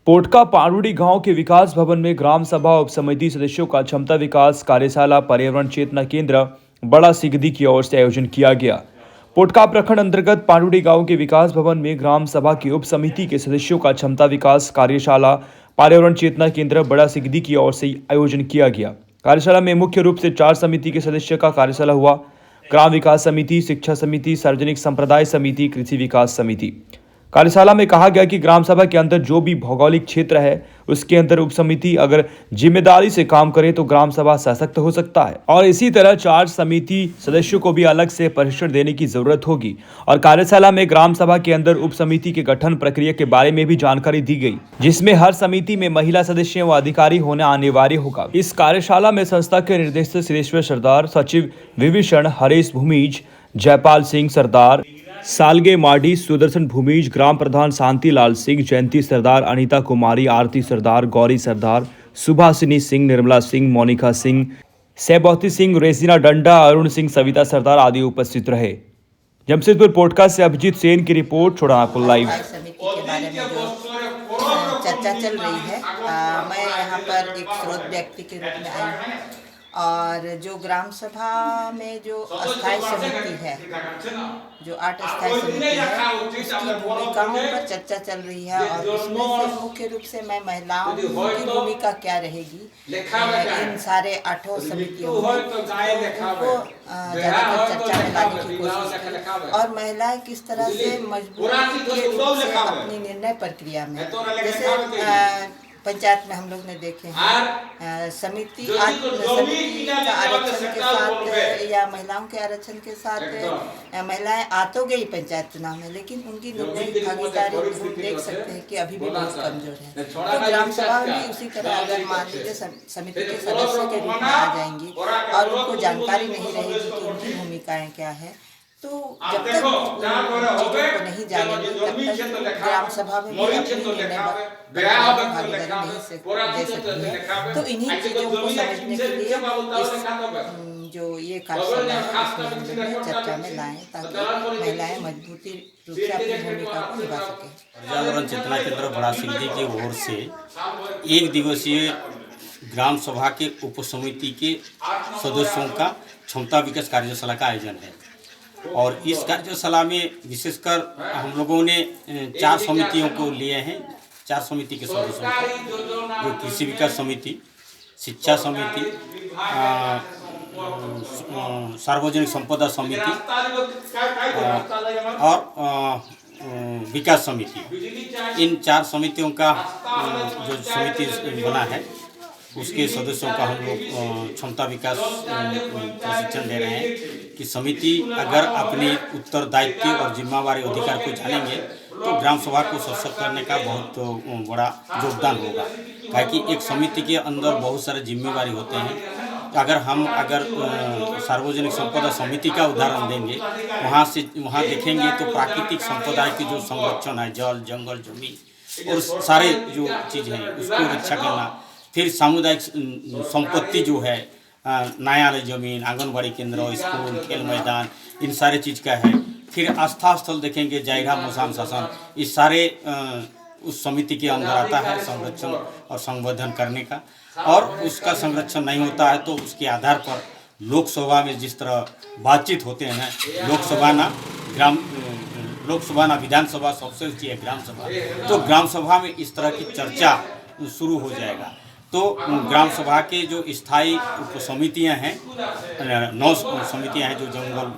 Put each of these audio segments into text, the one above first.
पोटका पारूडी गांव के विकास भवन में ग्राम सभा उप समिति सदस्यों का क्षमता विकास कार्यशाला पर्यावरण चेतना केंद्र बड़ा सिगदी की ओर से आयोजन किया गया। पोटका प्रखंड अंतर्गत पारूडी गांव के विकास भवन में ग्राम सभा की उप समिति के सदस्यों का क्षमता विकास कार्यशाला पर्यावरण चेतना केंद्र बड़ा सिगदी की ओर से आयोजन किया गया। कार्यशाला में मुख्य रूप से 4 समिति के सदस्य का कार्यशाला हुआ। ग्राम विकास समिति, शिक्षा समिति, सार्वजनिक संप्रदाय समिति, कृषि विकास समिति। कार्यशाला में कहा गया कि ग्राम सभा के अंदर जो भी भौगोलिक क्षेत्र है उसके अंदर उप समिति अगर जिम्मेदारी से काम करे तो ग्राम सभा सशक्त हो सकता है और इसी तरह 4 समिति सदस्यों को भी अलग से प्रशिक्षण देने की जरूरत होगी। और कार्यशाला में ग्राम सभा के अंदर उप समिति के गठन प्रक्रिया के बारे में भी जानकारी दी गई, जिसमें हर समिति में महिला सदस्य व अधिकारी होना अनिवार्य होगा। इस कार्यशाला में संस्था के निर्देशक सिद्धेश्वर सरदार, सचिव विभीषण, हरीश भूमिज, जयपाल सिंह सरदार, सालगे माडी, सुदर्शन भूमिज, ग्राम प्रधान शांति लाल सिंह, जयंती सरदार, अनीता कुमारी, आरती सरदार, गौरी सरदार, सुभाषिनी सिंह, निर्मला सिंह, मोनिका सिंह, सैबौती सिंह, रेजिना डंडा, अरुण सिंह, सविता सरदार आदि उपस्थित रहे। जमशेदपुर पॉडकास्ट से अभिजीत सेन की रिपोर्ट, छोड़ापुर लाइव। समिति के बारे में जो चर्चा चल रही है, मैं यहाँ पर एक स्रोत व्यक्ति के रूप में आई हूँ और जो ग्राम सभा में जो अस्थायी समिति है, जो 8 अस्थायी समिति है, उसकी भूमिकाओं पर चर्चा चल रही है और उसमें से मुख्य रूप से मैं महिलाओं की भूमिका क्या रहेगी इन सारे 8 समितियों में, उनको ज़्यादातर चर्चा में लाने की कोशिश की और महिलाएं किस तरह से मजबूती के रूप से अपनी निर्णय प्रक्रिया में, जैसे पंचायत में हम लोग ने देखे हैं समिति का आरक्षण के साथ या महिलाओं के आरक्षण के साथ महिलाएं आ तो गई पंचायत चुनाव में, लेकिन उनकी निर्णय भागीदारी हम देख सकते हैं कि अभी भी बहुत कमजोर है। तो ग्राम सभा भी उसी तरह अगर मान लीजिए समिति के सदस्य के रूप में आ जाएंगी और उनको जानकारी नहीं रहेगी कि उनकी भूमिकाएं क्या है, तो जब तक चीज़ों को नहीं जानेंगे तब तक ग्राम सभा में भी अपनी निर्णय भागीदारी नहीं दे सकती है। तो इन्हीं चीज़ों को समझने के लिए इस जो ये कार्यशाला है इसमें हम लोग चर्चा में लाएं ताकि महिलाएं मजबूती रूप से अपनी भूमिका को निभा सकें। पर्यावरण चेतना केंद्र बड़ा सिगदी की ओर से 1 दिवसीय ग्राम सभा के उप समिति के सदस्यों का क्षमता विकास कार्यशाला का आयोजन है और इस कार्यशाला में विशेषकर हम लोगों ने 4 समितियों को लिए हैं। 4 समिति के सदस्यों को, जो कृषि विकास समिति, शिक्षा समिति, सार्वजनिक संपदा समिति और विकास समिति, इन 4 समितियों का जो समिति बना है उसके सदस्यों का हम लोग क्षमता विकास प्रशिक्षण दे रहे हैं कि समिति अगर अपनी उत्तरदायित्व और जिम्मेवारी अधिकार को जानेंगे तो ग्राम सभा को सशक्त करने का बहुत बड़ा योगदान होगा। ताकि एक समिति के अंदर बहुत सारे जिम्मेवारी होते हैं। अगर सार्वजनिक संपदा समिति का उदाहरण देंगे, वहाँ देखेंगे तो प्राकृतिक संपदा की जो संरक्षण है, जल, जंगल, जमीन और सारे जो चीज़ हैं उसको रक्षा करना, फिर सामुदायिक संपत्ति जो है, न्यायालय जमीन, आंगनबाड़ी केंद्र, स्कूल, खेल मैदान, इन सारे चीज़ का है। फिर आस्था स्थल देखेंगे, जायरा, मसान, शासन, इस सारे उस समिति के अंदर आता है संरक्षण और संवर्धन करने का। और उसका संरक्षण नहीं होता है तो उसके आधार पर लोकसभा में जिस तरह बातचीत होते हैं, लोकसभा ना विधानसभा, सबसे ऊंची है ग्राम सभा, तो ग्राम सभा में इस तरह की चर्चा शुरू हो जाएगा। तो ग्राम सभा के जो स्थायी उप समितियाँ हैं, 9 समितियाँ हैं जो जंगल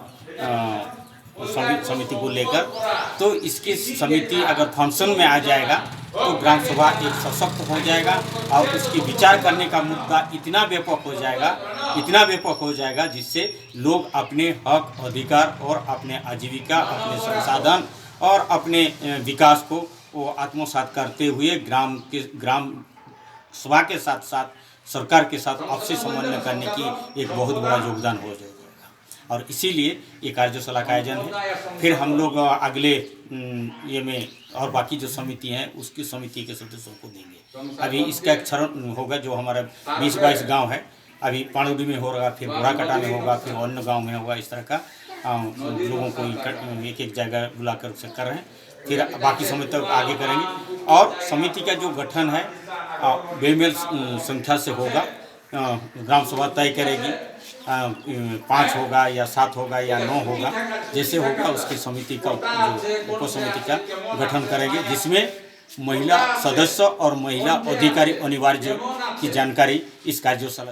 समिति को लेकर, तो इसकी समिति अगर फंक्शन में आ जाएगा तो ग्राम सभा एक सशक्त हो जाएगा और उसकी विचार करने का मुद्दा इतना व्यापक हो जाएगा जिससे लोग अपने हक, अधिकार और अपने आजीविका, अपने संसाधन और अपने विकास को वो आत्मसात करते हुए ग्राम सभा के साथ साथ सरकार के साथ आपसी समन्वय करने की एक बहुत बड़ा योगदान हो जाएगा और इसीलिए ये कार्यशाला का आयोजन है। फिर हम लोग अगले ये में और बाकी जो समिति हैं उसकी समिति के सदस्यों को देंगे। अभी इसका एक चरण होगा जो हमारा 20-22 गांव है, अभी पाणुडी में होगा, फिर बुढ़ाकटा में होगा, फिर अन्य गाँव में होगा। इस तरह का लोगों को एक जगह बुला कर कर रहे हैं। फिर बाकी समय तक आगे करेंगे। और समिति का जो गठन है बेमेल संख्या से होगा। ग्राम सभा तय करेगी 5 होगा या 7 होगा या 9 होगा, जैसे होगा उसकी समिति का जो उप समिति का गठन करेंगे, जिसमें महिला सदस्य और महिला अधिकारी अनिवार्य की जानकारी इस कार्यशाला